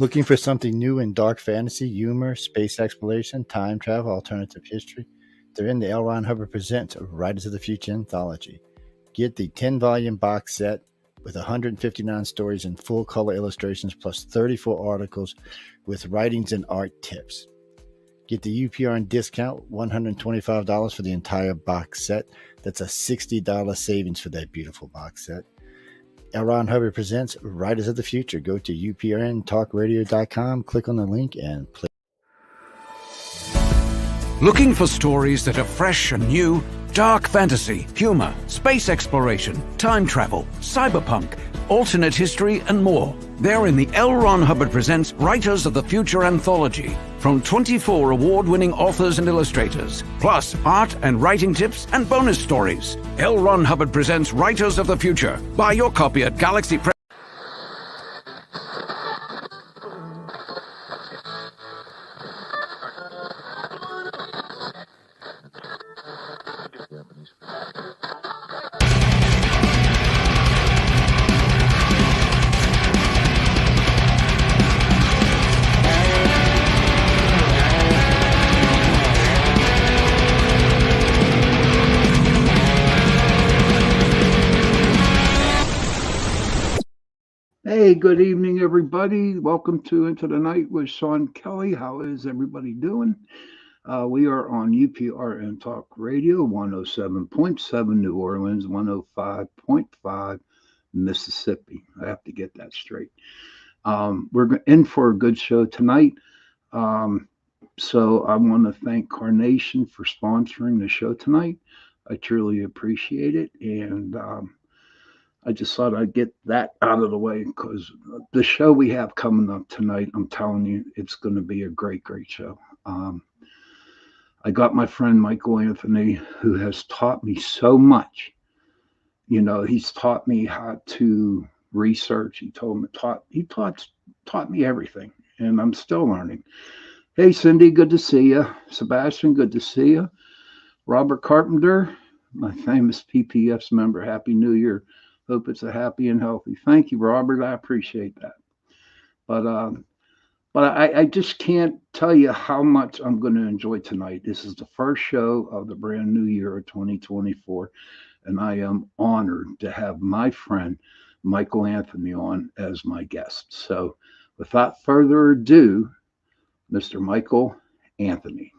Looking for something new in dark fantasy, humor, space exploration, time travel, alternative history? They're in the L. Ron Hubbard Presents Writers of the Future anthology. Get the 10-volume box set with 159 stories and full color illustrations plus 34 articles with writings and art tips. Get the UPRN discount, $125 for the entire box set. That's a $60 savings for that beautiful box set. L. Ron Hubbard Presents Writers of the Future. Go to uprntalkradio.com, click on the link, and play. Looking for stories that are fresh and new? Dark fantasy, humor, space exploration, time travel, cyberpunk, alternate history, and more. They're in the L. Ron Hubbard Presents Writers of the Future anthology from 24 award-winning authors and illustrators, plus art and writing tips and bonus stories. L. Ron Hubbard Presents Writers of the Future. Buy your copy at Galaxy Press. Hey, good evening, everybody. Welcome to Into the Night with Sean Kelly. How is everybody doing? We are on UPRN Talk Radio, 107.7 New Orleans, 105.5 Mississippi. I have to get that straight. We're in for a good show tonight. So I want to thank Carnation for sponsoring the show tonight. I truly appreciate it. And I just thought I'd get that out of the way because the show we have coming up tonight, I'm telling you, it's going to be a great, great show. I got my friend Michael Anthony, who has taught me so much. You know, he's taught me how to research. He taught me everything, and I'm still learning. Hey, Cindy, good to see you. Sebastian, good to see you. Robert Carpenter, my famous PPFs member, Happy New Year. Hope it's a happy and healthy. Thank you, Robert. I appreciate that. But I just can't tell you how much I'm going to enjoy tonight. This is the first show of the brand new year of 2024, and I am honored to have my friend Michael Anthony on as my guest. So without further ado, Mr. Michael Anthony.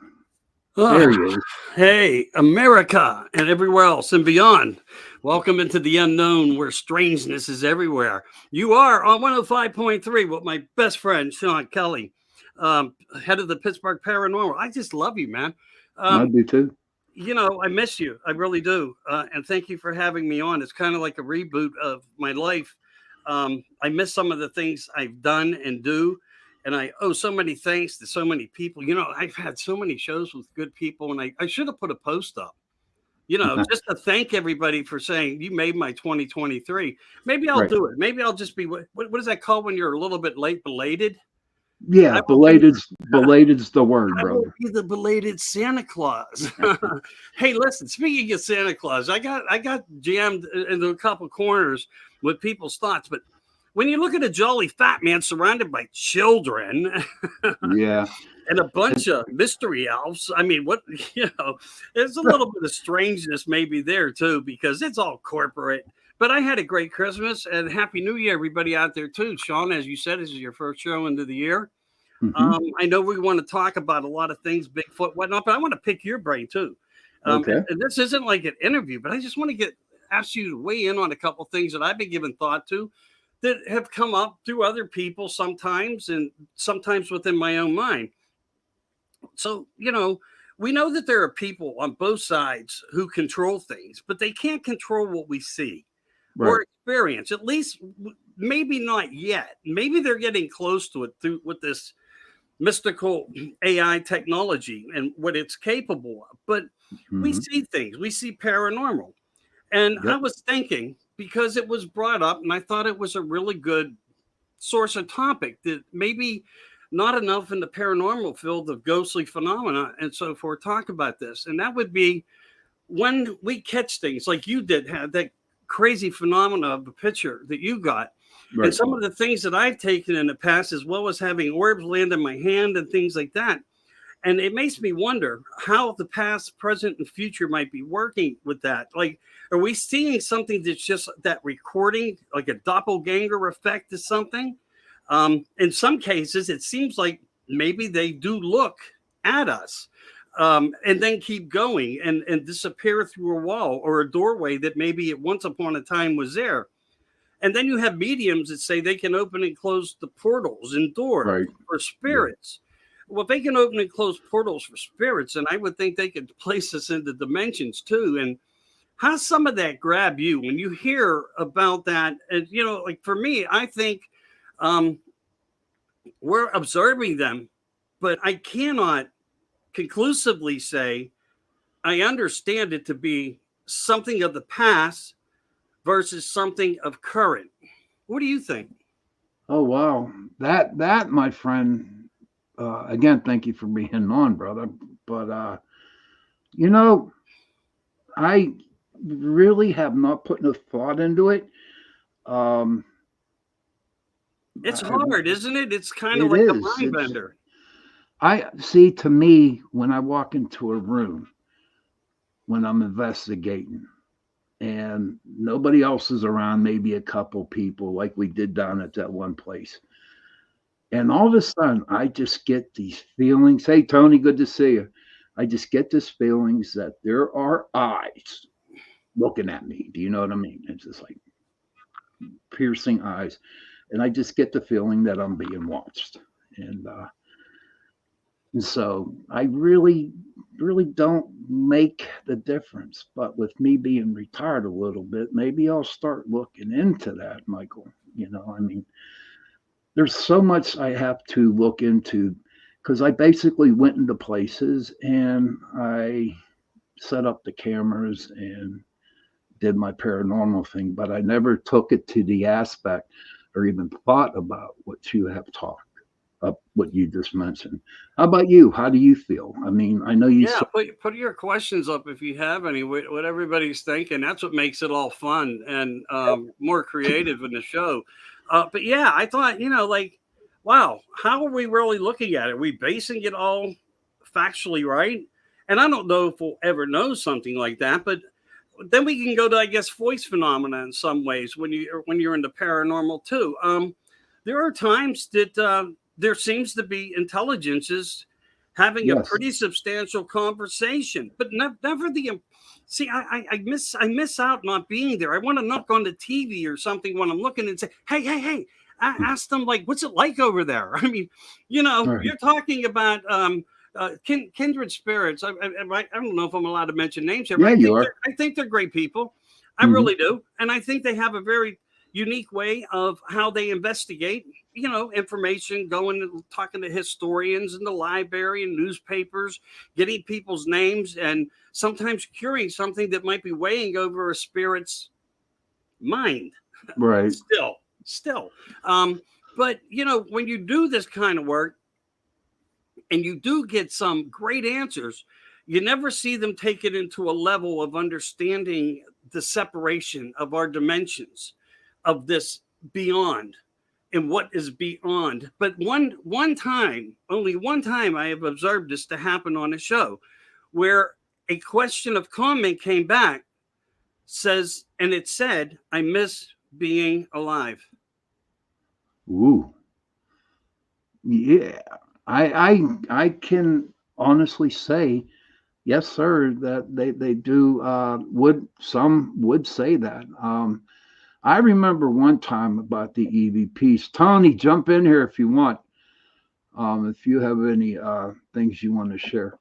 There he is. Hey, America and everywhere else and beyond. Welcome into the unknown where strangeness is everywhere. You are on 105.3 with my best friend, Sean Kelly, head of the Pittsburgh Paranormal. I just love you, man. I do too. You know, I miss you. I really do. And thank you for having me on. It's kind of like a reboot of my life. I miss some of the things I've done and do. And I owe so many thanks to so many people. You know, I've had so many shows with good people, and I should have put a post up, you know, just to thank everybody for saying you made my 2023. Maybe I'll do it. Maybe I'll just be, what is that called when you're a little bit late, belated? Yeah, belated's the word, brother. I will be the belated Santa Claus. Hey, listen, speaking of Santa Claus, I got jammed into a couple corners with people's thoughts, but when you look at a jolly fat man surrounded by children, yeah, and a bunch of mystery elves, I mean, what, you know, there's a little bit of strangeness maybe there too, because it's all corporate. But I had a great Christmas and Happy New Year, everybody out there too. Sean, as you said, this is your first show into the year. Mm-hmm. I know we want to talk about a lot of things, Bigfoot, whatnot, but I want to pick your brain too. Okay. And this isn't like an interview, but I just want to ask you to weigh in on a couple of things that I've been giving thought to, that have come up through other people sometimes and sometimes within my own mind. So, you know, we know that there are people on both sides who control things, but they can't control what we see or experience, at least maybe not yet. Maybe they're getting close to it with this mystical AI technology and what it's capable of. But we see things, we see paranormal. And I was thinking, because it was brought up, and I thought it was a really good source of topic that maybe not enough in the paranormal field of ghostly phenomena and so forth talk about this. And that would be when we catch things like you did have that crazy phenomena of the picture that you got. Right. And some of the things that I've taken in the past, as well as having orbs land in my hand and things like that. And it makes me wonder how the past, present, and future might be working with that. Like, are we seeing something that's just that recording, like a doppelganger effect to something? In some cases, it seems like maybe they do look at us and then keep going and disappear through a wall or a doorway that maybe at once upon a time was there. And then you have mediums that say they can open and close the portals and doors for spirits. Well, if they can open and close portals for spirits, and I would think they could place us into dimensions too. And how some of that grab you when you hear about that? And, you know, like for me, I think we're observing them, but I cannot conclusively say I understand it to be something of the past versus something of current. What do you think? Oh, wow. That, my friend, again, thank you for being on, brother. But, you know, I really have not put no thought into it. It's hard, isn't it? It's kind of like a mind bender. I see, to me, when I walk into a room, when I'm investigating, and nobody else is around, maybe a couple people like we did down at that one place. And all of a sudden, I just get these feelings. Hey, Tony, good to see you. I just get these feelings that there are eyes looking at me. Do you know what I mean? It's just like piercing eyes. And I just get the feeling that I'm being watched. And so I really don't make the difference. But with me being retired a little bit, maybe I'll start looking into that, Michael. You know, I mean, there's so much I have to look into because I basically went into places and I set up the cameras and did my paranormal thing, but I never took it to the aspect or even thought about what you have talked. What you just mentioned. How about you? How do you feel? I mean, I know you. Yeah, put your questions up if you have any. What everybody's thinking. That's what makes it all fun and more creative in the show. But yeah, I thought, you know, like, wow, how are we really looking at it? Are we basing it all factually right? And I don't know if we'll ever know something like that, but then we can go to, I guess, voice phenomena in some ways when you're into paranormal too. There are times that there seems to be intelligences having a pretty substantial conversation, but never the. See, I miss out not being there. I want to knock on the TV or something when I'm looking and say, hey. I ask them, like, what's it like over there? I mean, you know, you're talking about kindred spirits. I don't know if I'm allowed to mention names here, but I think they're great people. I really do. And I think they have a very unique way of how they investigate, you know, information, going and talking to historians in the library and newspapers, getting people's names, and sometimes curing something that might be weighing over a spirit's mind. Right. Still. But, you know, when you do this kind of work and you do get some great answers, you never see them take it into a level of understanding the separation of our dimensions, of this beyond and what is beyond. But one time, only one time, I have observed this to happen on a show where a question of comment came back, says, and it said, I miss being alive. Ooh. Yeah. I can honestly say, yes, sir, that they do some would say that. I remember one time about the EVPs. Tony, jump in here if you want. If you have any things you want to share.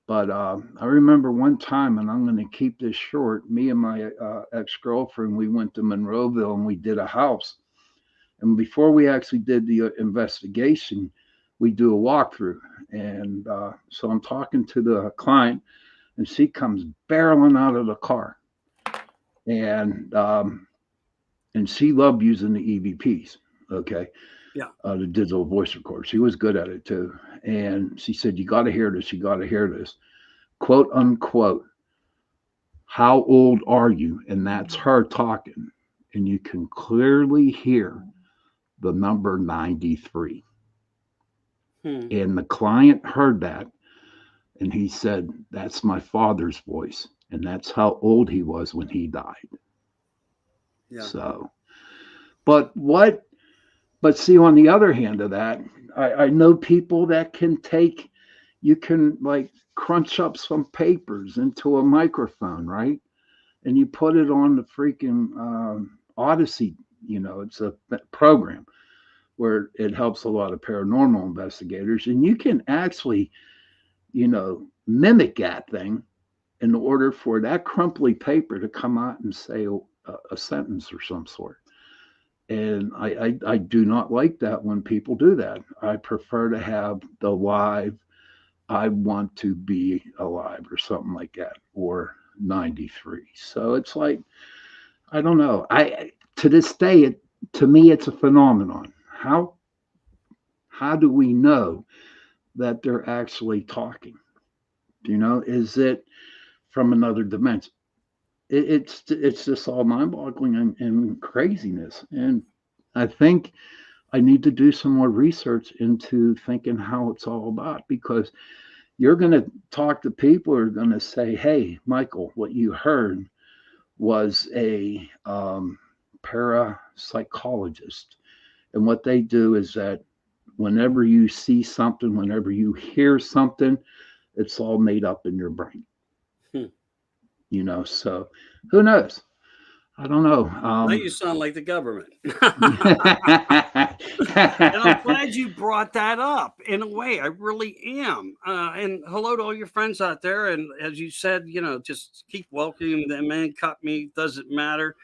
But I remember one time, and I'm going to keep this short. Me and my ex-girlfriend, we went to Monroeville and we did a house. And before we actually did the investigation, we do a walkthrough. And so I'm talking to the client, and she comes barreling out of the car. And she loved using the EVPs. Okay. Yeah. The digital voice recorder. She was good at it too. And she said, you got to hear this. You got to hear this. Quote unquote. how old are you? And that's her talking. And you can clearly hear the number 93. And the client heard that and he said, "That's my father's voice." And that's how old he was when he died. Yeah. So, but what, but see, on the other hand of that, I know people that can take, you can like crunch up some papers into a microphone, right? And you put it on the freaking Odyssey, it's a program where it helps a lot of paranormal investigators. And you can actually, mimic that thing in order for that crumply paper to come out and say a sentence or some sort. And I do not like that when people do that. I prefer to have the live, I want to be alive or something like that, or 93. So it's like, I don't know. To this day, to me, it's a phenomenon. How do we know that they're actually talking? Is it from another dimension? It's just all mind-boggling and craziness. And I think I need to do some more research into thinking how it's all about, because you're going to talk to people who are going to say, "Hey, Michael, what you heard was a parapsychologist." And what they do is that whenever you see something, whenever you hear something, it's all made up in your brain. So who knows? I don't know. Now you sound like the government. And I'm glad you brought that up. In a way, I really am. And hello to all your friends out there. And as you said, just keep welcoming them in. Cut me, doesn't matter.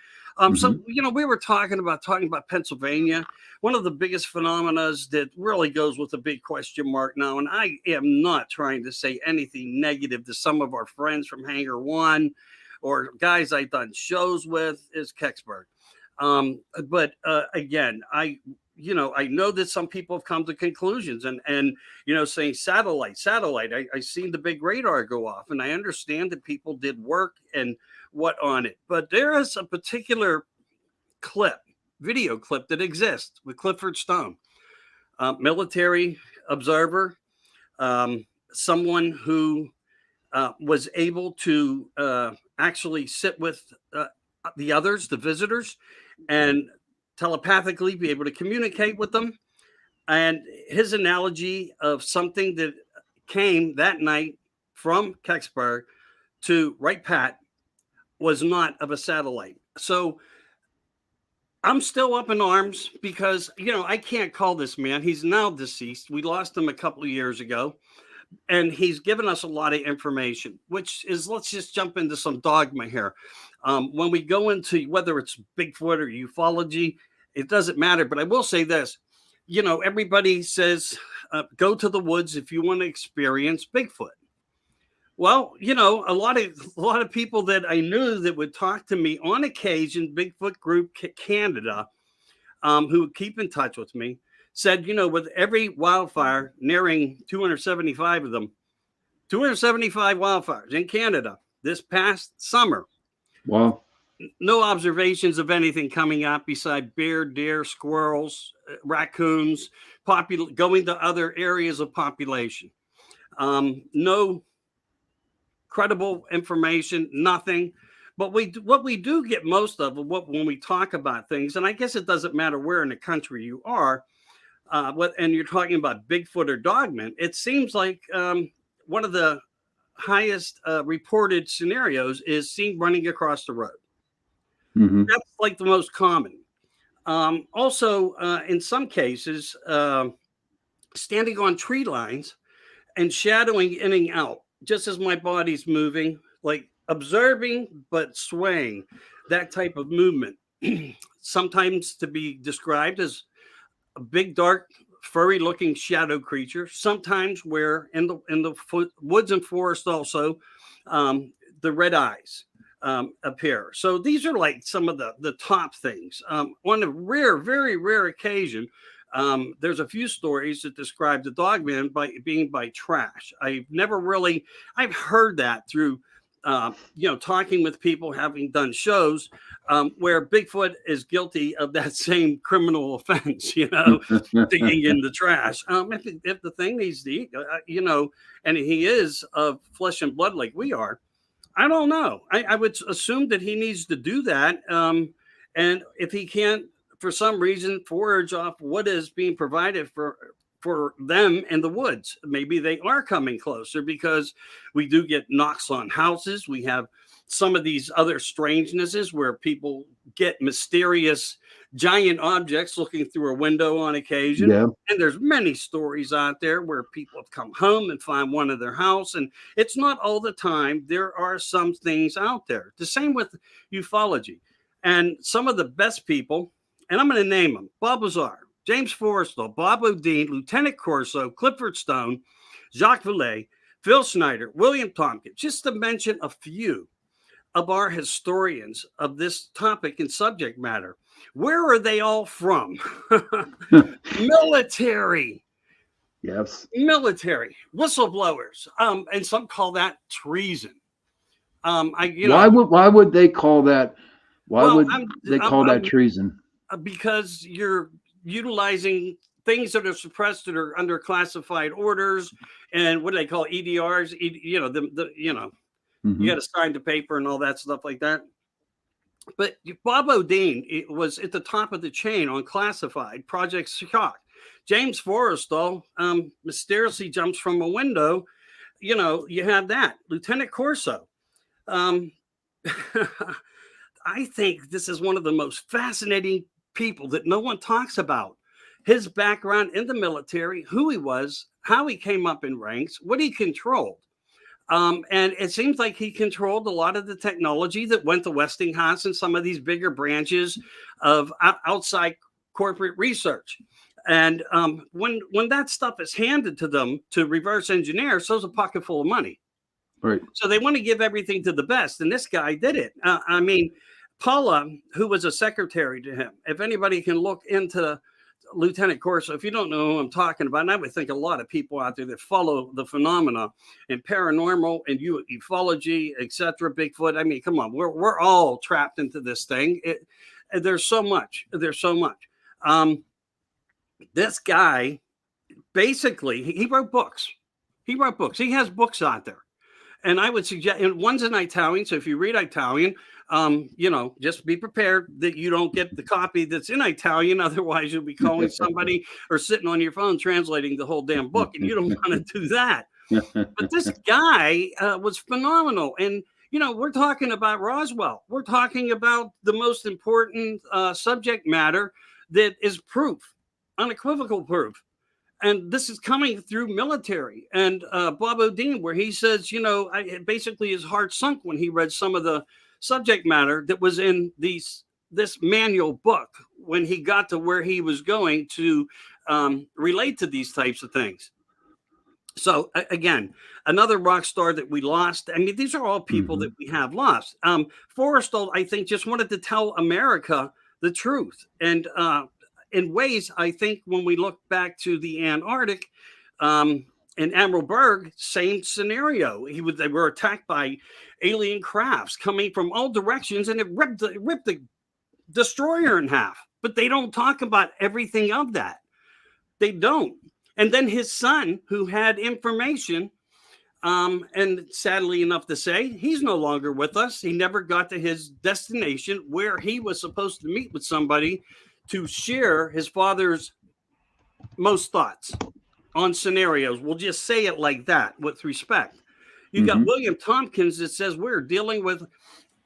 So we were talking about Pennsylvania. One of the biggest phenomena that really goes with a big question mark now. And I am not trying to say anything negative to some of our friends from Hangar One or guys I've done shows with, is Kecksburg. But again, I know that some people have come to conclusions and saying satellite. I seen the big radar go off, and I understand that people did work and what on it. But there is a particular video clip that exists with Clifford Stone, military observer, someone who was able to actually sit with the others, the visitors, and telepathically be able to communicate with them. And his analogy of something that came that night from Kecksburg to Wright Pat was not of a satellite. So I'm still up in arms because, I can't call this man. He's now deceased. We lost him a couple of years ago. And he's given us a lot of information, which is, let's just jump into some dogma here. When we go into whether it's Bigfoot or ufology, it doesn't matter. But I will say this, everybody says, go to the woods if you want to experience Bigfoot. Well, a lot of people that I knew that would talk to me on occasion, Bigfoot Group Canada, who would keep in touch with me, said, with every wildfire, nearing 275 of them, 275 wildfires in Canada this past summer. Wow. No observations of anything coming out beside bear, deer, squirrels, raccoons, going to other areas of population. No credible information, nothing. But what we do get most of when we talk about things, and I guess it doesn't matter where in the country you are, and you're talking about Bigfoot or Dogman, it seems like one of the highest reported scenarios is seen running across the road. That's like the most common. Also, in some cases, standing on tree lines and shadowing in and out, just as my body's moving, like observing but swaying, that type of movement. Sometimes to be described as a big, dark, furry-looking shadow creature. Sometimes where in the woods and forest also, the red eyes appear. So these are like some of the top things. On a very rare occasion, there's a few stories that describe the Dogman being by trash. I've heard that through talking with people, having done shows where Bigfoot is guilty of that same criminal offense, digging in the trash. If the thing needs to eat, and he is of flesh and blood like we are, I don't know. I would assume that he needs to do that. And if he can't, for some reason, forage off what is being provided for them in the woods, maybe they are coming closer, because we do get knocks on houses. We have some of these other strangenesses where people get mysterious giant objects looking through a window on occasion. Yeah. And there's many stories out there where people have come home and find one in their house. And it's not all the time. There are some things out there. The same with ufology. And some of the best people, and I'm going to name them: Bob Lazar, James Forrestal, Bob O'Dean, Lieutenant Corso, Clifford Stone, Jacques Vallée, Phil Schneider, William Tompkins, just to mention a few of our historians of this topic and subject matter. Where are they all from? Military. Yes. Military. Whistleblowers. And some call that treason. Why would they call that? Why would they call that treason? Because you're utilizing things that are suppressed, that are under classified orders, and what do they call EDRs? You got to sign the paper and all that stuff like that. But Bob O'Dean was at the top of the chain on classified Project Shock. James Forrestal mysteriously jumps from a window. You have that. Lieutenant Corso. I think this is one of the most fascinating people that no one talks about. His background in the military, who he was, how he came up in ranks, what he controlled. And it seems like he controlled a lot of the technology that went to Westinghouse and some of these bigger branches of outside corporate research. And when that stuff is handed to them to reverse engineer, so's a pocket full of money. Right. So they want to give everything to the best. And this guy did it. Paula, who was a secretary to him, if anybody can look into Lieutenant Corso, if you don't know who I'm talking about, and I would think a lot of people out there that follow the phenomena in paranormal and ufology, etc., Bigfoot. I mean, come on, we're all trapped into this thing. There's so much. This guy, basically, he wrote books. He has books out there. And I would suggest, and one's in Italian. So if you read Italian, just be prepared that you don't get the copy that's in Italian. Otherwise, you'll be calling somebody or sitting on your phone translating the whole damn book, and you don't want to do that. But this guy was phenomenal. And, we're talking about Roswell. We're talking about the most important subject matter that is proof, unequivocal proof. And this is coming through military. And Bob O'Dean, where he says, basically his heart sunk when he read some of the subject matter that was in this manual book when he got to where he was going to relate to these types of things. So again, another rock star that we lost. I mean, these are all people that we have lost. Forrestal, I think, just wanted to tell America the truth. And in ways, I think when we look back to the Antarctic, and Admiral Berg, same scenario. They were attacked by alien crafts coming from all directions, and it ripped the destroyer in half. But they don't talk about everything of that. They don't. And then his son, who had information, and sadly enough to say, he's no longer with us. He never got to his destination where he was supposed to meet with somebody to share his father's most thoughts on scenarios. We'll just say it like that with respect. You got William Tompkins that says we're dealing with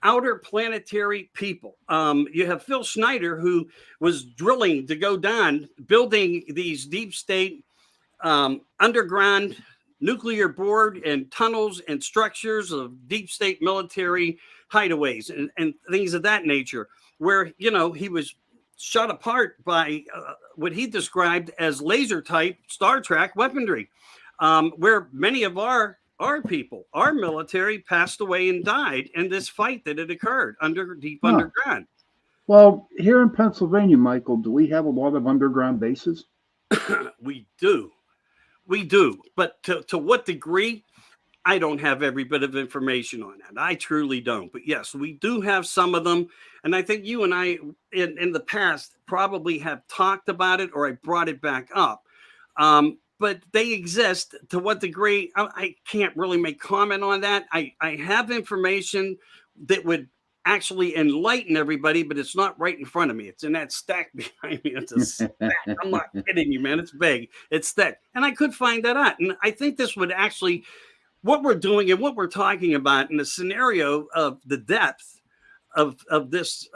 outer planetary people. You have Phil Schneider, who was drilling to go down, building these deep state underground nuclear board and tunnels and structures of deep state military hideaways and things of that nature, where, he was shot apart by what he described as laser type Star Trek weaponry, where many of our people, our military, passed away and died in this fight that had occurred underground. Well, here in Pennsylvania, Michael, do we have a lot of underground bases? We do. But to what degree? I don't have every bit of information on that. I truly don't. But yes, we do have some of them. And I think you and I in the past probably have talked about it, or I brought it back up. But they exist. To what degree, I can't really make comment on that. I have information that would actually enlighten everybody, but it's not right in front of me. It's in that stack behind me. It's a stack. I'm not kidding you, man. It's big. It's thick. And I could find that out. And I think this would actually, what we're doing and what we're talking about in the scenario of the depth of this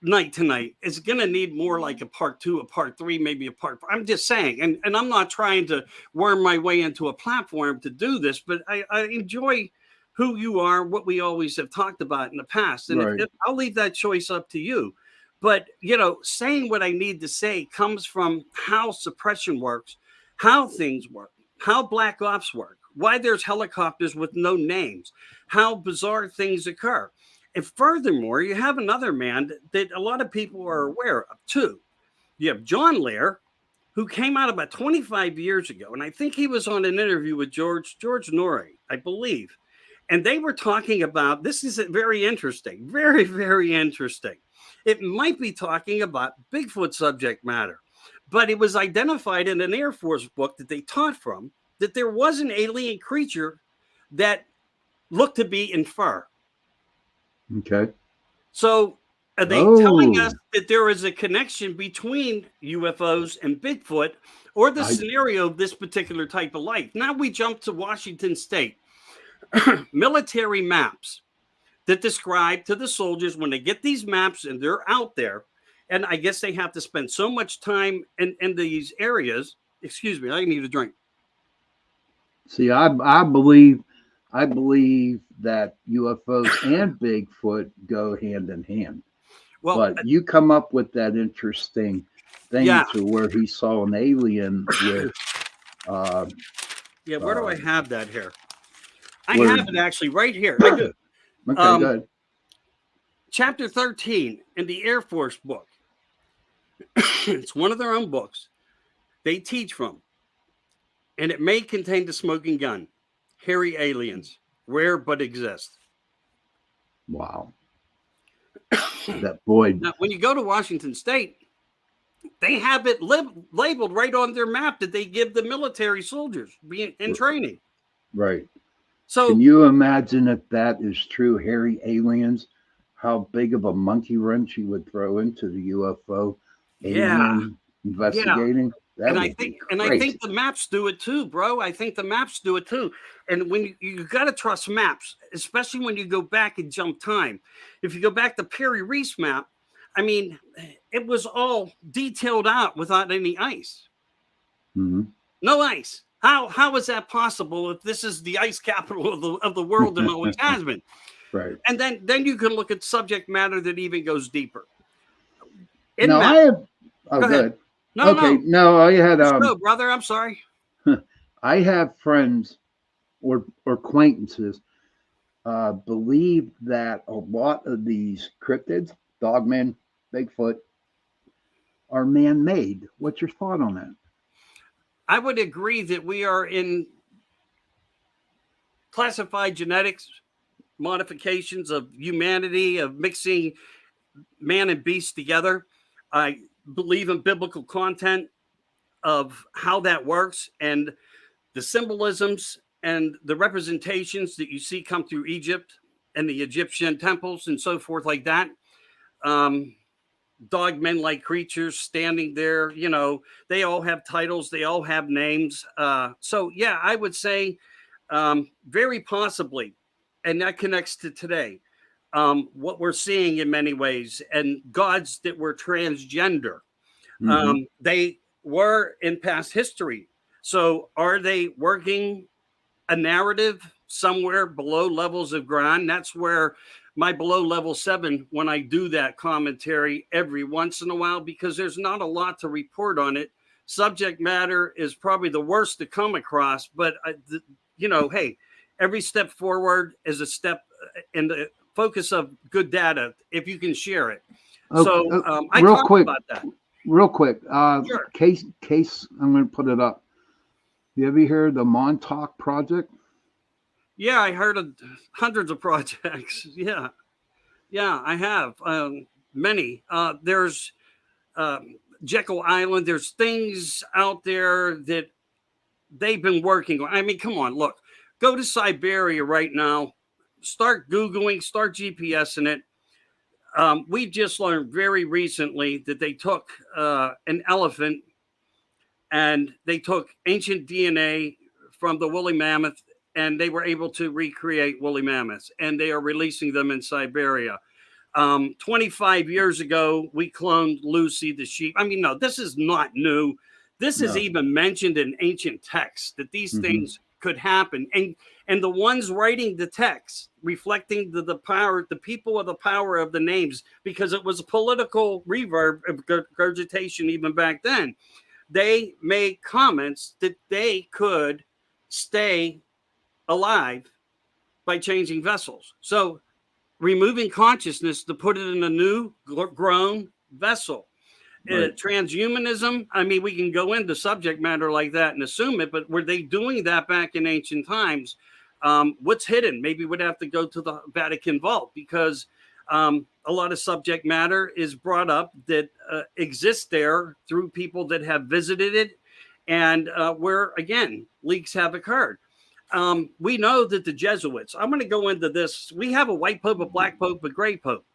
night tonight is going to need more like a part 2, a part 3, maybe a part 4. I'm just saying, and I'm not trying to worm my way into a platform to do this, but I enjoy who you are, what we always have talked about in the past. And Right. I'll leave that choice up to you. But, saying what I need to say comes from how suppression works, how things work, how black ops work, why there's helicopters with no names, how bizarre things occur. And furthermore, you have another man that a lot of people are aware of too. You have John Lear, who came out about 25 years ago. And I think he was on an interview with George Norrie, I believe. And they were talking about, this is very interesting, very, very interesting. It might be talking about Bigfoot subject matter, but it was identified in an Air Force book that they taught from that there was an alien creature that looked to be in fur. Okay. So are they telling us that there is a connection between UFOs and Bigfoot, or the scenario of this particular type of life? Now we jump to Washington State. Military maps that describe to the soldiers when they get these maps and they're out there, and I guess they have to spend so much time in these areas. Excuse me, I need a drink. See, I believe that UFOs and Bigfoot go hand in hand. Well, but you come up with that interesting thing Yeah. to where he saw an alien with. Yeah, where do I have that here? I where- have it actually right here. I do. Okay, good. Chapter 13 in the Air Force book. It's one of their own books they teach from. And it may contain the smoking gun. Hairy aliens, rare but exist. Wow. That boy. Now, when you go to Washington State, they have it labeled right on their map that they give the military soldiers being in training. Right. So Can you imagine if that is true, hairy aliens, how big of a monkey wrench you would throw into the UFO alien investigating? That and I would be think and I great. think the maps do it too, bro. I think the maps do it too. And when you got to trust maps, especially when you go back and jump time. If you go back to Perry Reese map, I mean, it was all detailed out without any ice. Mhm. No ice. How is that possible if this is the ice capital of the world and always has been? Right. And then you can look at subject matter that even goes deeper. In No, map- I have. Oh, Go ahead. good. No, Okay. no. No, I had. No, brother, I'm sorry. I have friends or acquaintances believe that a lot of these cryptids, dogmen, Bigfoot, are man-made. What's your thought on that? I would agree that we are in classified genetics modifications of humanity, of mixing man and beast together. I believe in biblical content of how that works, and the symbolisms and the representations that you see come through Egypt and the Egyptian temples and so forth like that. Dogmen-like creatures standing there, they all have titles, they all have names. So yeah, I would say very possibly, and that connects to today, what we're seeing in many ways, and gods that were transgender. They were in past history. So are they working a narrative somewhere below levels of ground? That's where my below level 7, when I do that commentary every once in a while, because there's not a lot to report on it. Subject matter is probably the worst to come across, but hey, every step forward is a step in the focus of good data if you can share it. Okay, So I real talked quick, about that. Real quick, Sure. case. I'm going to put it up. You ever heard of the Montauk Project? Yeah, I heard of hundreds of projects. Yeah, yeah, I have many. There's Jekyll Island. There's things out there that they've been working on. I mean, come on, look, go to Siberia right now, start Googling, start GPSing it. We've just learned very recently that they took an elephant and they took ancient DNA from the woolly mammoth and they were able to recreate woolly mammoths and they are releasing them in Siberia. 25 years ago, we cloned Lucy the sheep. I mean, no, this is not new. This is No. even mentioned in ancient texts that these Mhm. things could happen. And the ones writing the text reflecting the power, the people of the power of the names, because it was a political reverb of regurgitation even back then. They made comments that they could stay alive by changing vessels. So removing consciousness to put it in a new grown vessel. Right. Transhumanism, I mean, we can go into subject matter like that and assume it, but were they doing that back in ancient times? What's hidden? Maybe we'd have to go to the Vatican vault because a lot of subject matter is brought up that exists there through people that have visited it and where, again, leaks have occurred. We know that the Jesuits, I'm going to go into this. We have a white pope, a black pope, a gray pope.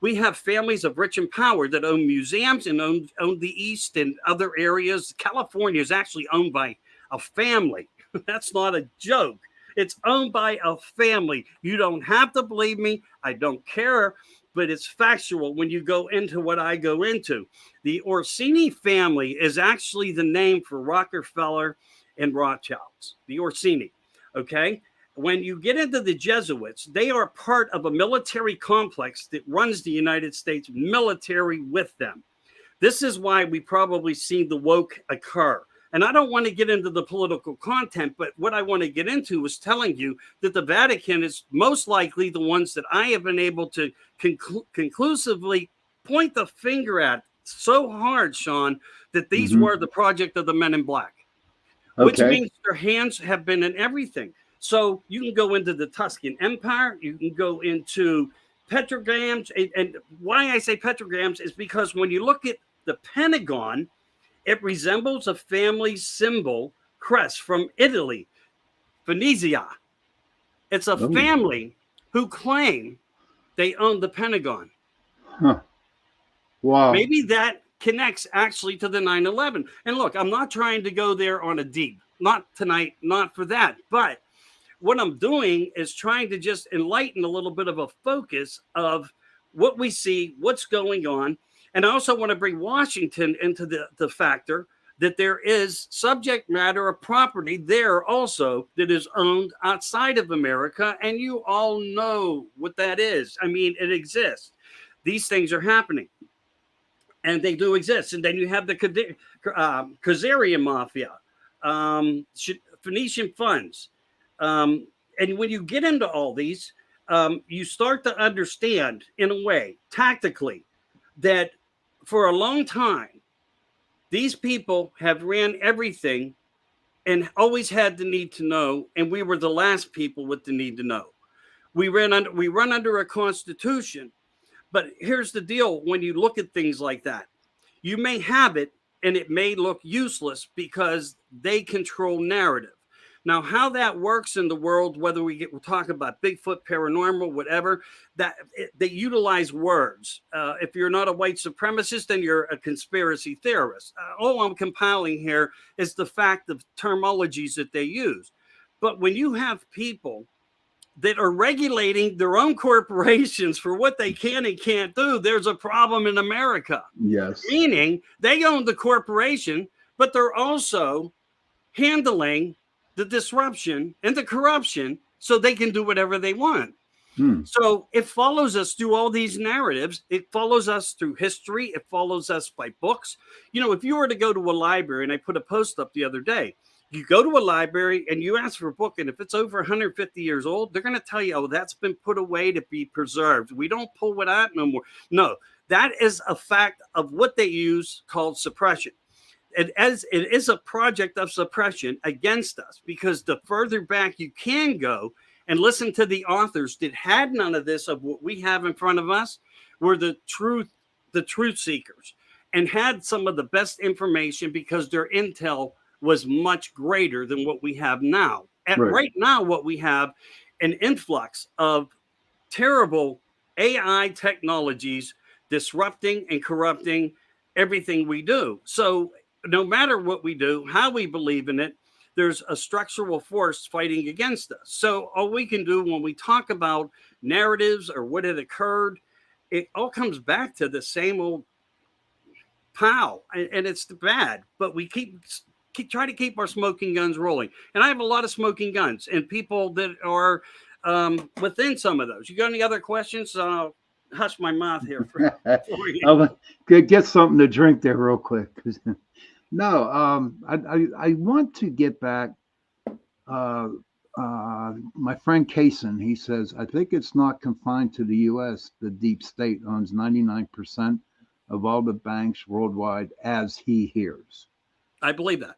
We have families of rich and power that own museums and own the East and other areas. California is actually owned by a family. That's not a joke. It's owned by a family. You don't have to believe me. I don't care, but it's factual when you go into what I go into. The Orsini family is actually the name for Rockefeller and Rothschilds, the Orsini. Okay. When you get into the Jesuits, they are part of a military complex that runs the United States military with them. This is why we probably seen the woke occur. And I don't want to get into the political content, but what I want to get into is telling you that the Vatican is most likely the ones that I have been able to conclusively point the finger at so hard, Sean, that these were the project of the men in black. Which means their hands have been in everything. So you can go into the Tuscan Empire, you can go into petrograms. And why I say petrograms is because when you look at the Pentagon, it resembles a family symbol crest from Italy, Venezia. It's a family who claim they own the Pentagon. Huh. Wow. Maybe that connects actually to the 9/11. And look, I'm not trying to go there on a deep, not tonight, not for that. But what I'm doing is trying to just enlighten a little bit of a focus of what we see, what's going on. And I also want to bring Washington into the factor that there is subject matter of property there also that is owned outside of America. And you all know what that is. I mean, it exists. These things are happening. And they do exist. And then you have the Khazarian Mafia, Phoenician funds. And when you get into all these, you start to understand, in a way, tactically, that for a long time, these people have ran everything and always had the need to know. And we were the last people with the need to know. We run under a constitution. But here's the deal. When you look at things like that, you may have it and it may look useless because they control narrative. Now, how that works in the world, whether we'll talk about Bigfoot, paranormal, whatever, that they utilize words. If you're not a white supremacist, then you're a conspiracy theorist. All I'm compiling here is the fact of terminologies that they use. But when you have people that are regulating their own corporations for what they can and can't do, there's a problem in America. Yes. Meaning they own the corporation, but they're also handling the disruption and the corruption so they can do whatever they want. So it follows us through all these narratives. It follows us through history. It follows us by books. You know, if you were to go to a library, and I put a post up the other day, you go to a library and you ask for a book, and if it's over 150 years old, they're going to tell you, oh, that's been put away to be preserved. We don't pull it out no more. No, that is a fact of what they use called suppression. It is a project of suppression against us because the further back you can go and listen to the authors that had none of this of what we have in front of us, were the truth seekers, and had some of the best information because their intel was much greater than what we have now. And right now, what we have, an influx of terrible AI technologies disrupting and corrupting everything we do. So no matter what we do, how we believe in it, there's a structural force fighting against us. So all we can do when we talk about narratives or what had occurred, it all comes back to the same old pow, and it's bad. But we keep try to keep our smoking guns rolling. And I have a lot of smoking guns and people that are within some of those. You got any other questions? Hush my mouth here for you. I'll get something to drink there real quick. No, I want to get back. My friend Kaysen, he says, I think it's not confined to the U.S. The deep state owns 99% of all the banks worldwide, as he hears. I believe that.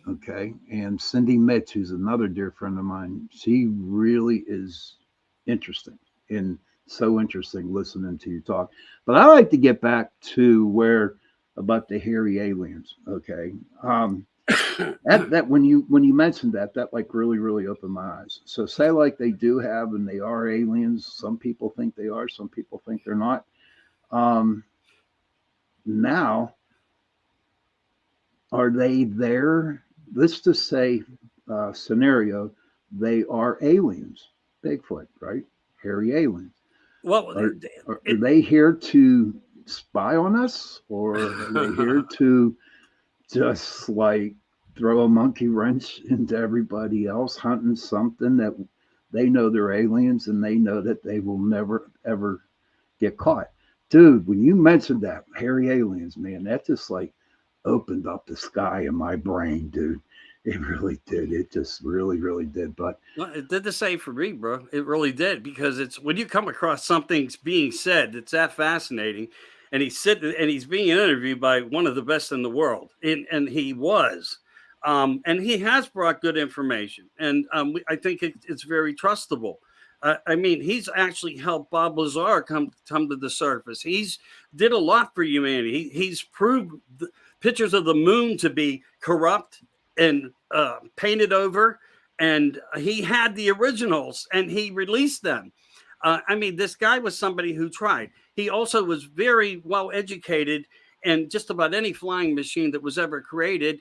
Okay. And Cindy Mitch, who's another dear friend of mine, she really is interesting, and so interesting listening to you talk. But I like to get back to where about the hairy aliens. Okay. That when you mentioned that like really opened my eyes. So say like they do have, and they are aliens. Some people think they are, some people think they're not. Now, are they there? Let's just say scenario, they are aliens, Bigfoot, right? Hairy aliens. Well, are they here to spy on us, or are they here to just like throw a monkey wrench into everybody else hunting something that they know they're aliens and they know that they will never ever get caught? Dude, when you mentioned that hairy aliens, man, that just like opened up the sky in my brain, dude. It really did. It just really did. But it did the same for me, bro. It really did, because it's when you come across something being said that's that fascinating, and he's being interviewed by one of the best in the world, and he was, and he has brought good information, and I think it's very trustable. I mean, he's actually helped Bob Lazar come to the surface. He's did a lot for humanity. He's proved pictures of the moon to be corrupt and painted over, and he had the originals and he released them. I mean, this guy was somebody who tried. He also was very well educated, and just about any flying machine that was ever created,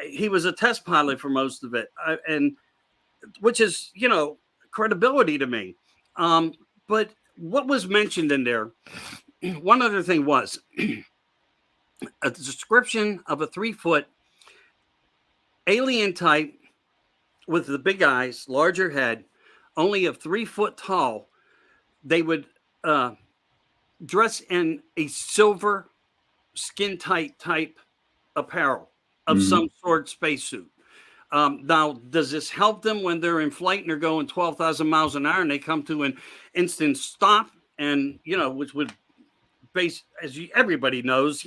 he was a test pilot for most of it, and which is, credibility to me. But what was mentioned in there, one other thing was a description of a 3-foot alien type with the big eyes, larger head, only of 3 foot tall. They would dress in a silver skin tight type apparel of some sort, spacesuit. Now, does this help them when they're in flight and they're going 12,000 miles an hour and they come to an instant stop? And, which would base, everybody knows,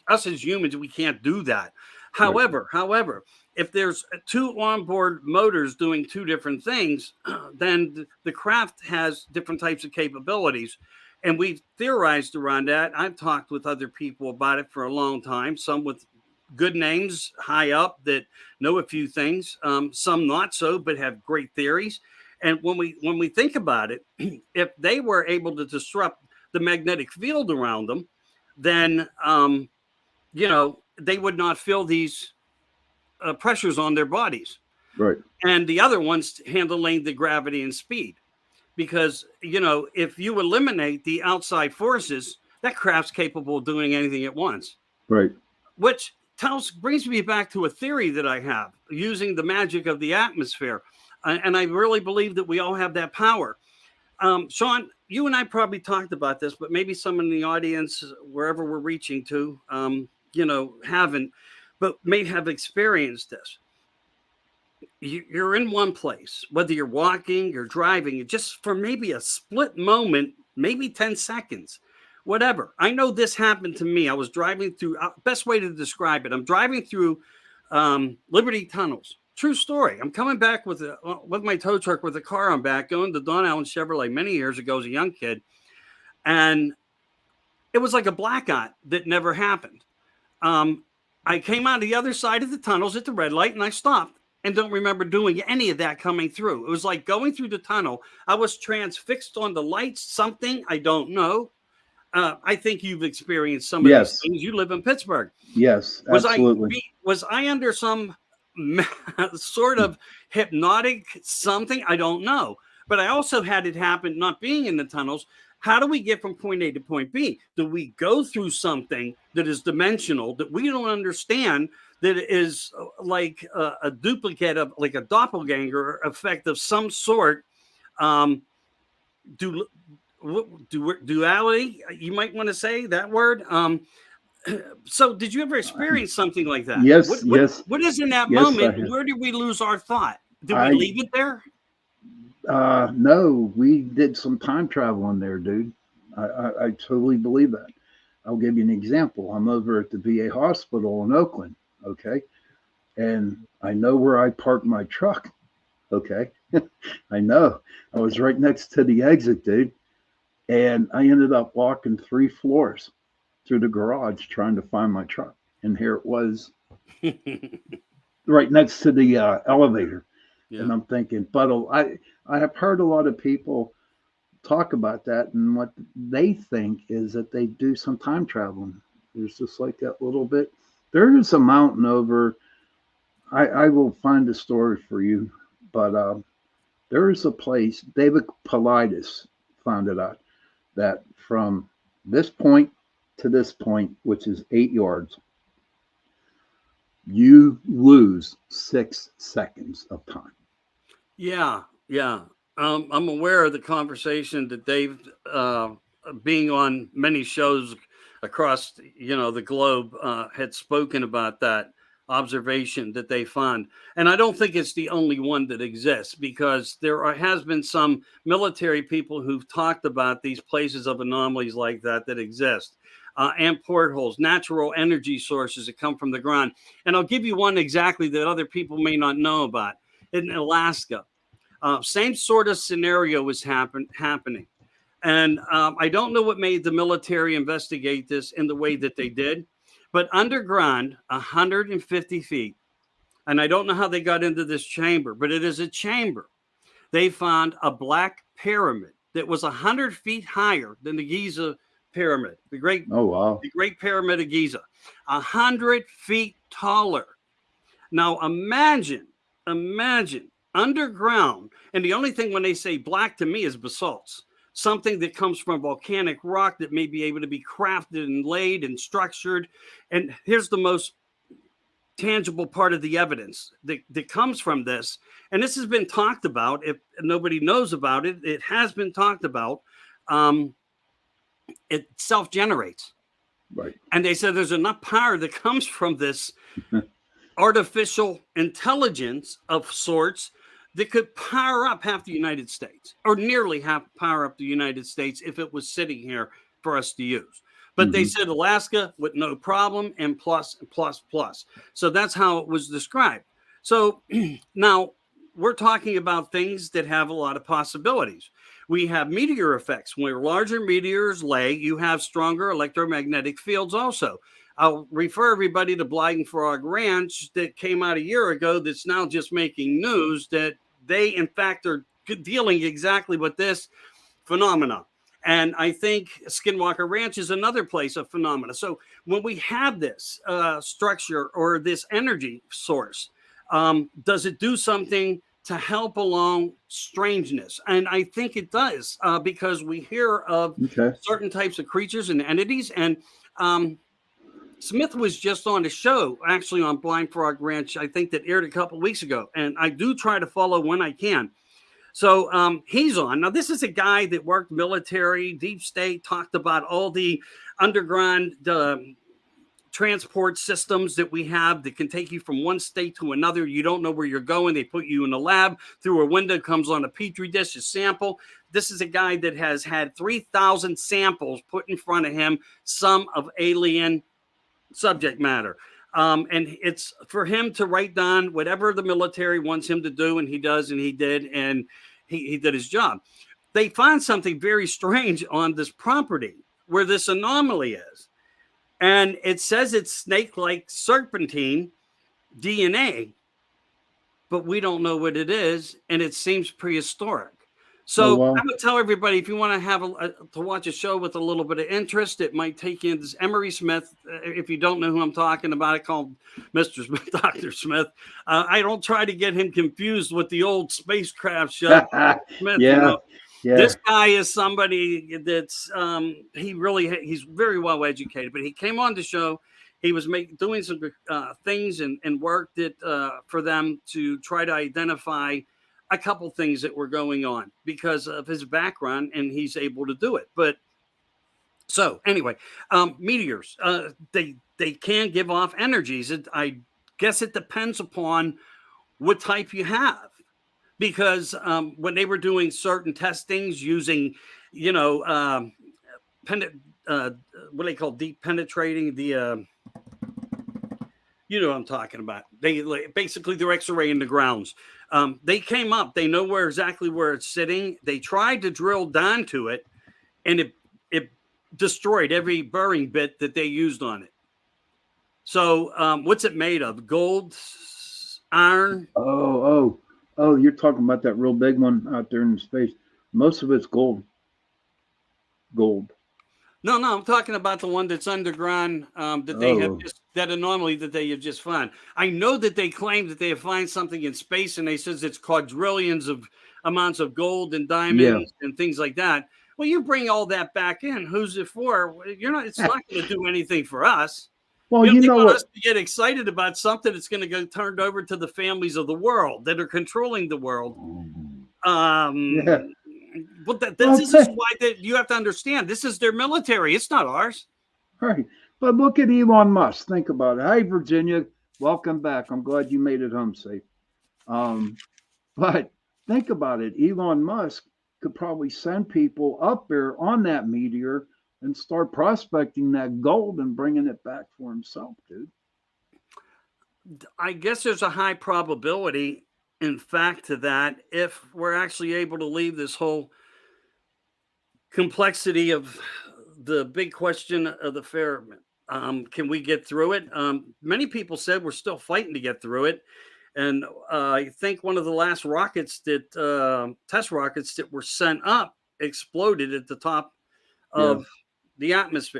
us as humans, we can't do that. However, if there's 2 onboard motors doing 2 different things, then the craft has different types of capabilities. And we've theorized around that. I've talked with other people about it for a long time, some with good names high up that know a few things, some not so, but have great theories. And when we think about it, if they were able to disrupt the magnetic field around them, then, they would not feel these pressures on their bodies. Right. And the other one's handling the gravity and speed. Because, if you eliminate the outside forces, that craft's capable of doing anything it wants. Right. Which brings me back to a theory that I have using the magic of the atmosphere. And I really believe that we all have that power. Sean, you and I probably talked about this, but maybe some in the audience, wherever we're reaching to, haven't, but may have experienced this. You're in one place, whether you're walking or driving, just for maybe a split moment, maybe 10 seconds, whatever. I know this happened to me. I was driving through, best way to describe it, I'm driving through Liberty Tunnels, True story. I'm coming back with my tow truck with a car on back, going to Don Allen Chevrolet many years ago as a young kid, and it was like a blackout that never happened. I came out the other side of the tunnels at the red light, and I stopped and don't remember doing any of that coming through. It was like going through the tunnel. I was transfixed on the lights. Something I don't know. I think you've experienced some of these things. You live in Pittsburgh. Yes, absolutely. Was I under some sort of hypnotic something? I don't know. But I also had it happen not being in the tunnels. How do we get from point A to point B? Do we go through something that is dimensional that we don't understand, that is like a duplicate of, like a doppelganger effect of some sort? Duality, you might want to say that word. So did you ever experience something like that? Yes. What is in that Yes, moment? Where did we lose our thought? Did we leave it there? No, we did some time travel in there, dude. I totally believe that. I'll give you an example. I'm over at the VA hospital in Oakland, okay? And I know where I parked my truck, okay? I know. I was right next to the exit, dude. And I ended up walking 3 floors through the garage trying to find my truck. And here it was right next to the elevator. Yeah. And I'm thinking, but I have heard a lot of people talk about that, and what they think is that they do some time traveling. There's just like that little bit. There is a mountain over, I will find a story for you, but there is a place, David Paulides found it out, that from this point to this point, which is 8 yards, you lose 6 seconds of time. Yeah. I'm aware of the conversation that Dave, being on many shows across, the globe, had spoken about that observation that they found. And I don't think it's the only one that exists, because there has been some military people who've talked about these places of anomalies like that exist. And portholes, natural energy sources that come from the ground. And I'll give you one exactly that other people may not know about. In Alaska, same sort of scenario was happening. And I don't know what made the military investigate this in the way that they did, but underground, 150 feet, and I don't know how they got into this chamber, but it is a chamber. They found a black pyramid that was 100 feet higher than the Giza pyramid, the great pyramid of Giza, 100 feet taller. Now imagine underground, and the only thing when they say black to me is basalts, something that comes from volcanic rock that may be able to be crafted and laid and structured. And here's the most tangible part of the evidence that comes from this, and this has been talked about. If nobody knows about it, it has been talked about. It self-generates, right? And they said there's enough power that comes from this artificial intelligence of sorts that could power up half the United States, or nearly power up the United States, if it was sitting here for us to use. But they said Alaska with no problem, and plus. So that's how it was described. So now we're talking about things that have a lot of possibilities. We have meteor effects. Where larger meteors lay, you have stronger electromagnetic fields also. I'll refer everybody to Blyden Frog Ranch that came out a year ago that's now just making news that they, in fact, are dealing exactly with this phenomena. And I think Skinwalker Ranch is another place of phenomena. So when we have this structure or this energy source, does it do something to help along strangeness? And I think it does, because we hear of certain types of creatures and entities. And Smith was just on a show, actually on Blind Frog Ranch, I think, that aired a couple of weeks ago. And I do try to follow when I can. So he's on. Now, this is a guy that worked military, deep state, talked about all the underground transport systems that we have that can take you from one state to another. You don't know where you're going. They put you in a lab. Through a window comes on a petri dish, a sample. This is a guy that has had 3,000 samples put in front of him, some of alien subject matter. And it's for him to write down whatever the military wants him to do, and he does, and he did, and he did his job. They find something very strange on this property where this anomaly is. And it says it's snake-like serpentine DNA, but we don't know what it is, and it seems prehistoric. So I would tell everybody, if you want to have to watch a show with a little bit of interest, it might take you into this Emery Smith. If you don't know who I'm talking about, I call him Mr. Smith, Dr. Smith. I don't try to get him confused with the old spacecraft show. Smith, yeah. You know? Yeah. This guy is somebody that's he's very well educated, but he came on the show. He was doing some things and worked it for them to try to identify a couple things that were going on because of his background, and he's able to do it. But so anyway, meteors, they can give off energies. I guess it depends upon what type you have. Because when they were doing certain testings using, what they call deep penetrating, you know what I'm talking about. Basically they're X-raying the grounds. They came up. They know exactly where it's sitting. They tried to drill down to it, and it destroyed every burying bit that they used on it. So what's it made of? Gold, iron? Oh, you're talking about that real big one out there in space. Most of it's gold. Gold. No, I'm talking about the one that's underground that they have that anomaly that they have just found. I know that they claim that they have found something in space, and they says it's quadrillions of amounts of gold and diamonds and things like that. Well, you bring all that back in. Who's it for? It's not going to do anything for us. Well, you know what? Us to get excited about something that's going to get turned over to the families of the world that are controlling the world. But this is why you have to understand. This is their military. It's not ours. Right. But look at Elon Musk. Think about it. Hi, Virginia. Welcome back. I'm glad you made it home safe. But think about it. Elon Musk could probably send people up there on that meteor and start prospecting that gold and bringing it back for himself, dude. I guess there's a high probability, in fact, to that if we're actually able to leave this whole complexity of the big question of the Fairman. Can we get through it? Many people said we're still fighting to get through it. And I think one of the last rockets test rockets that were sent up exploded at the top of the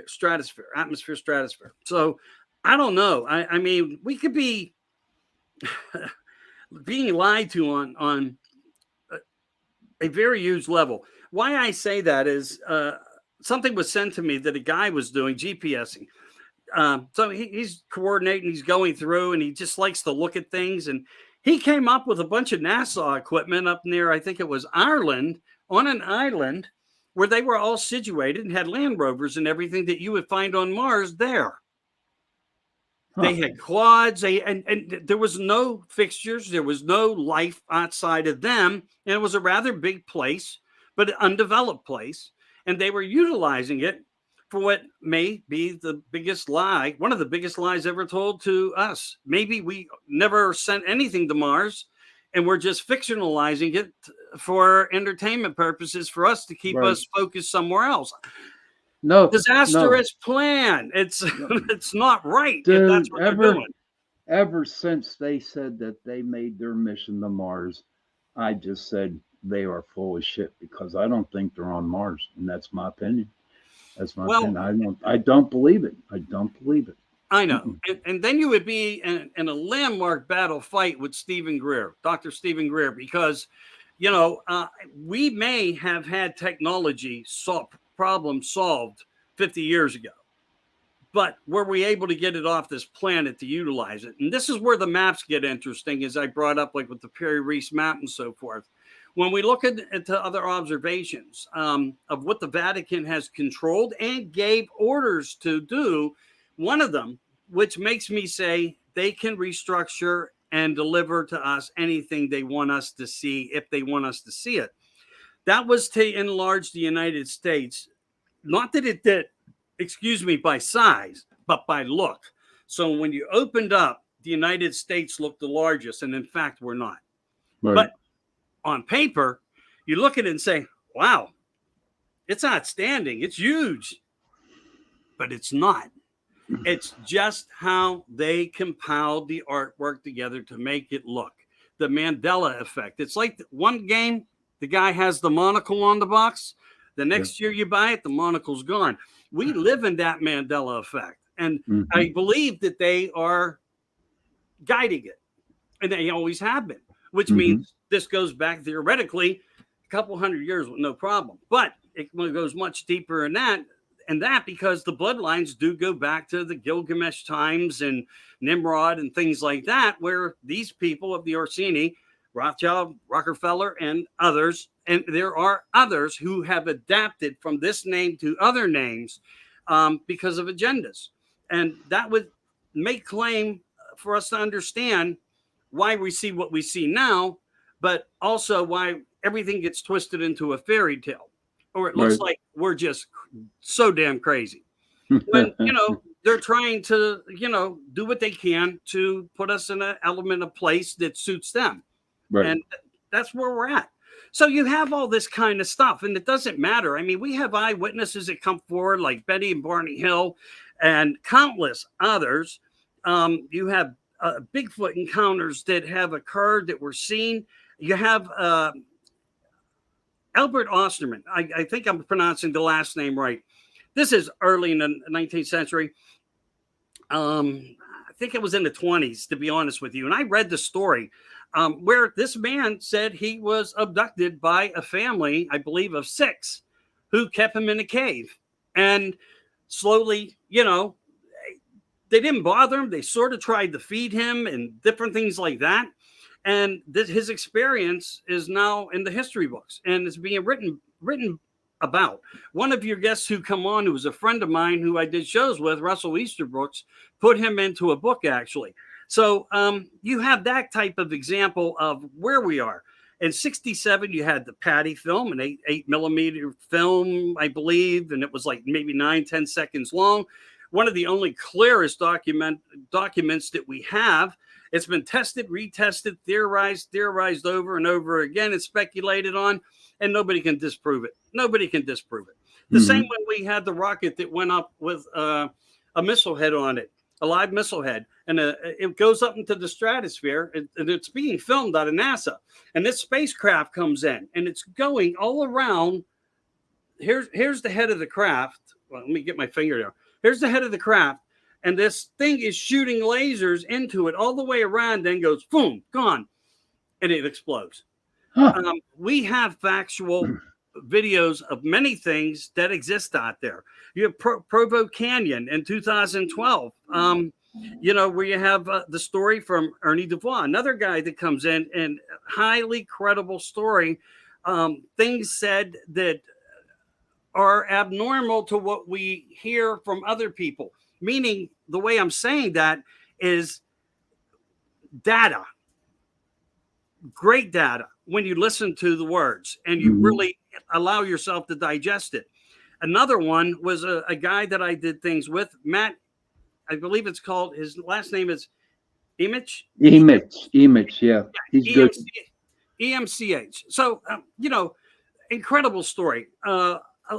stratosphere. So I don't know. I mean, we could be being lied to on a very huge level. Why I say that is something was sent to me that a guy was doing GPSing. So he's coordinating, he's going through, and he just likes to look at things. And he came up with a bunch of NASA equipment up near, I think it was Ireland, on an island where they were all situated and had Land Rovers and everything that you would find on Mars there. They had quads, and there was no fixtures. There was no life outside of them. And it was a rather big place, but an undeveloped place. And they were utilizing it for what may be the biggest lie, one of the biggest lies ever told to us. Maybe we never sent anything to Mars, and we're just fictionalizing it for entertainment purposes for us to keep us focused somewhere else. No, disastrous plan. It's not right. Dude, if that's what they're doing. Ever since they said that they made their mission to Mars, I just said they are full of shit because I don't think they're on Mars, and that's my opinion. That's my opinion. I don't believe it. I don't believe it. I know. And then you would be in a landmark battle fight with Stephen Greer, Dr. Stephen Greer, because, we may have had technology problem solved 50 years ago, but were we able to get it off this planet to utilize it? And this is where the maps get interesting, as I brought up, like with the Perry-Reese map and so forth. When we look at other observations of what the Vatican has controlled and gave orders to do, one of them, which makes me say they can restructure and deliver to us anything they want us to see if they want us to see it. That was to enlarge the United States, not that it did, by size, but by look. So when you opened up, the United States looked the largest, and in fact, we're not. Right. But on paper, you look at it and say, wow, it's outstanding. It's huge. But it's not. It's just how they compiled the artwork together to make it look. The Mandela effect. It's like one game, the guy has the monocle on the box. The next year you buy it, the monocle's gone. We live in that Mandela effect. And I believe that they are guiding it. And they always have been, which means this goes back theoretically a couple hundred years with no problem. But it goes much deeper than that. And that because the bloodlines do go back to the Gilgamesh times and Nimrod and things like that, where these people of the Orsini, Rothschild, Rockefeller, and others, and there are others who have adapted from this name to other names because of agendas. And that would make claim for us to understand why we see what we see now, but also why everything gets twisted into a fairy tale. Or it looks like we're just so damn crazy. When, they're trying to, do what they can to put us in an element of place that suits them. Right. And that's where we're at. So you have all this kind of stuff, and it doesn't matter. I mean, we have eyewitnesses that come forward like Betty and Barney Hill and countless others. You have Bigfoot encounters that have occurred that were seen. You have Albert Osterman. I think I'm pronouncing the last name right. This is early in the 19th century. I think it was in the 20s, to be honest with you. And I read the story where this man said he was abducted by a family, I believe, of 6 who kept him in a cave. And slowly, they didn't bother him. They sort of tried to feed him and different things like that. And his experience is now in the history books and it's being written about. One of your guests who come on, who was a friend of mine who I did shows with, Russell Easterbrooks, put him into a book, actually. So you have that type of example of where we are. In 1967, you had the Patty film, an 8 millimeter film, I believe, and it was like maybe 9-10 seconds long. One of the only clearest documents that we have. It's been tested, retested, theorized over and over again. It's speculated on, and nobody can disprove it. The same when we had the rocket that went up with a missile head on it, a live missile head, and it goes up into the stratosphere, and it's being filmed out of NASA. And this spacecraft comes in, and it's going all around. Here's the head of the craft. Well, let me get my finger there. Here's the head of the craft. And this thing is shooting lasers into it all the way around, then goes, boom, gone. And it explodes. We have factual videos of many things that exist out there. You have Provo Canyon in 2012, where you have the story from Ernie Dubois, another guy that comes in and highly credible story. Things said that are abnormal to what we hear from other people. Meaning, the way I'm saying that is data, great data, when you listen to the words and you really allow yourself to digest it. Another one was a guy that I did things with, Matt, I believe it's called, his last name is Emich, yeah. He's good. EMCH. So, incredible story.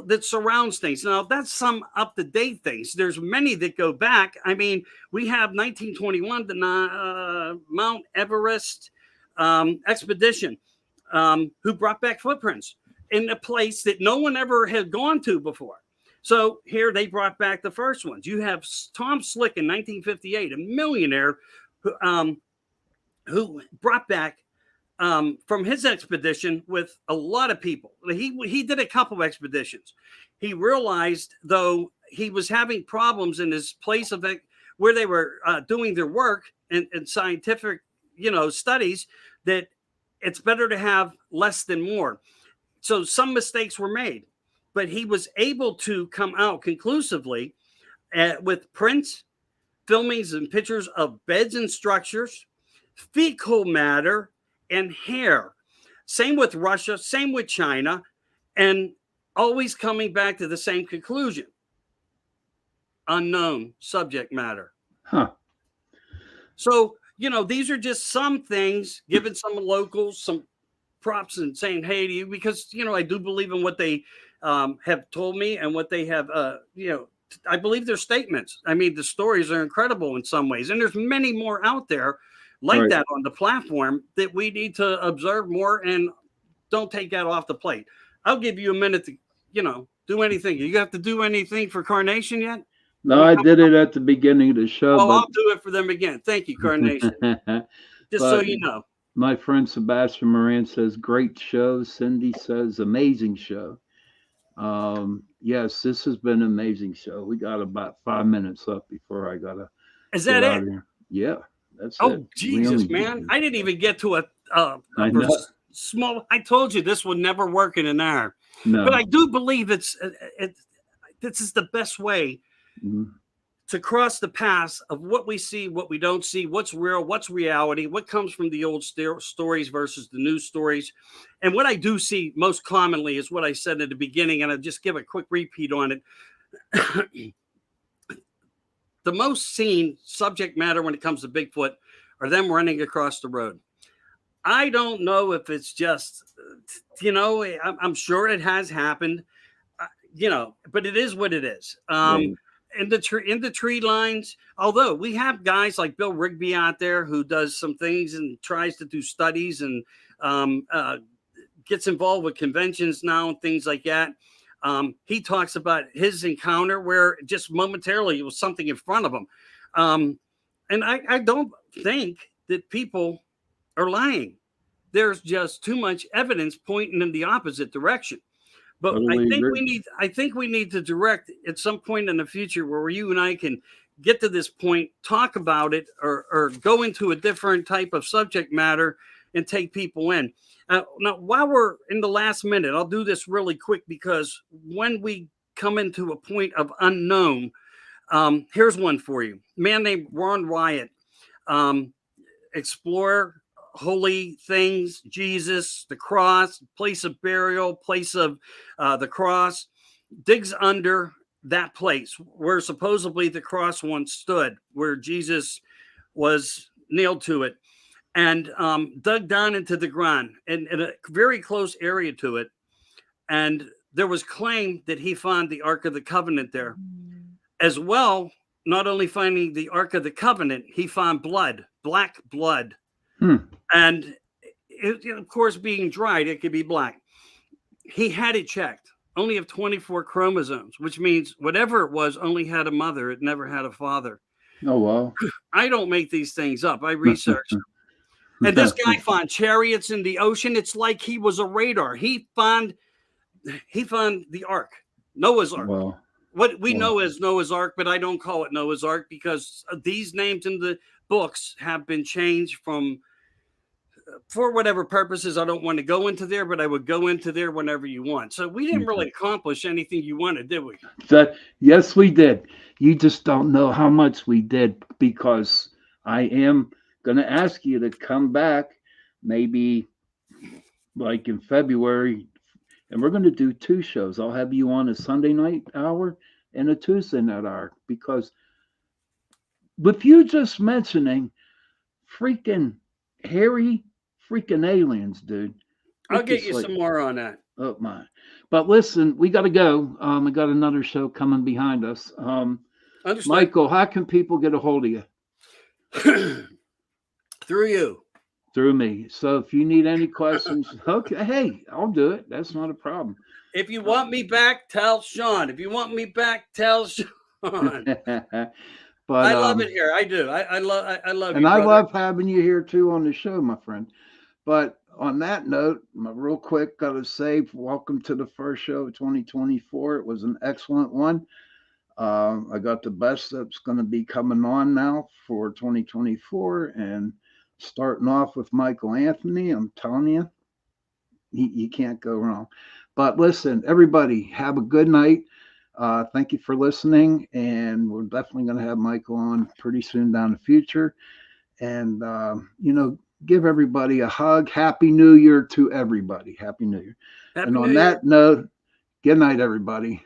That surrounds things. Now, that's some up-to-date things. There's many that go back. I mean, we have 1921, the Mount Everest expedition, who brought back footprints in a place that no one ever had gone to before. So here they brought back the first ones. You have Tom Slick in 1958, a millionaire who brought back from his expedition with a lot of people. He did a couple of expeditions. He realized, though, he was having problems in his place of where they were doing their work and scientific, studies, that it's better to have less than more. So some mistakes were made, but he was able to come out conclusively with prints, filmings, and pictures of beds and structures, fecal matter, and hair. Same with Russia, same with China, and always coming back to the same conclusion. Unknown subject matter. Huh. So, these are just some things, giving some locals some props and saying hey to you, because, I do believe in what they have told me and what they have, I believe their statements. I mean, the stories are incredible in some ways. And there's many more out there like Right. that on the platform that we need to observe more, and don't take that off the plate. I'll give you a minute to, do anything. You have to do anything for Carnation yet? No, I did it at the beginning of the show, Well, but I'll do it for them again. Thank you, Carnation. Just so but you know. my friend Sebastian Moran says, great show. Cindy says, amazing show. Yes, this has been an amazing show. We got about 5 minutes left before I got to Is get that out it? of here. Yeah, that's it. Oh, Jesus, man. I didn't even get to a I know. small. I told you this would never work in an hour. No. But I do believe this is the best way Mhm. to cross the paths of what we see, what we don't see, what's real, what's reality, what comes from the old stories versus the new stories. And what I do see most commonly is what I said at the beginning, and I'll just give a quick repeat on it. The most seen subject matter when it comes to Bigfoot are them running across the road. I don't know if it's just, I'm sure it has happened, but it is what it is. Right. In the tree lines, although we have guys like Bill Rigby out there who does some things and tries to do studies and gets involved with conventions now and things like that. He talks about his encounter where just momentarily it was something in front of him. And I don't think that people are lying. There's just too much evidence pointing in the opposite direction. But Totally I think we need to direct at some point in the future where you and I can get to this point, talk about it, or go into a different type of subject matter and take people in. Now, while we're in the last minute, I'll do this really quick, because when we come into a point of unknown, here's one for you. A man named Ron Wyatt, explorer, holy things, Jesus, the cross, place of burial, place of the cross, digs under that place where supposedly the cross once stood, where Jesus was nailed to it, and dug down into the ground and in a very close area to it. And there was claim that he found the Ark of the Covenant there as well. Not only finding the Ark of the Covenant, he found blood, black blood. And it, of course, being dried, it could be black. He had it checked. Only have 24 chromosomes, which means whatever it was only had a mother. It never had a father. Oh, wow. I don't make these things up. I researched them. And this guy found chariots in the ocean. It's like he was a radar. He found the Ark, Noah's Ark. Wow. What we know as Noah's Ark, but I don't call it Noah's Ark because these names in the books have been changed for whatever purposes. I don't want to go into there, but I would go into there whenever you want. So we didn't really accomplish anything you wanted, did we? Yes, we did. You just don't know how much we did, because I am going to ask you to come back maybe like in February, and we're going to do 2 shows. I'll have you on a Sunday night hour and a Tuesday night hour, because with you just mentioning freaking hairy freaking aliens, dude. I'll get you some more on that. Oh my. But listen, we got to go. We got another show coming behind us. Michael, how can people get a hold of you? Through you. Through me. So if you need any questions, okay, hey, I'll do it. That's not a problem. If you want me back, tell Sean. If you want me back, tell Sean. But I love it here. I do. I love and you, I brother. love having you here too on the show, my friend. But on that note, real quick, got to say, welcome to the first show of 2024. It was an excellent one. I got the best that's going to be coming on now for 2024, and starting off with Michael Anthony. I'm telling you, you can't go wrong. But listen, everybody, have a good night. Thank you for listening, and we're definitely going to have Michael on pretty soon down the future. And, give everybody a hug. Happy New Year to everybody. Happy New Year. And on that note, good night, everybody.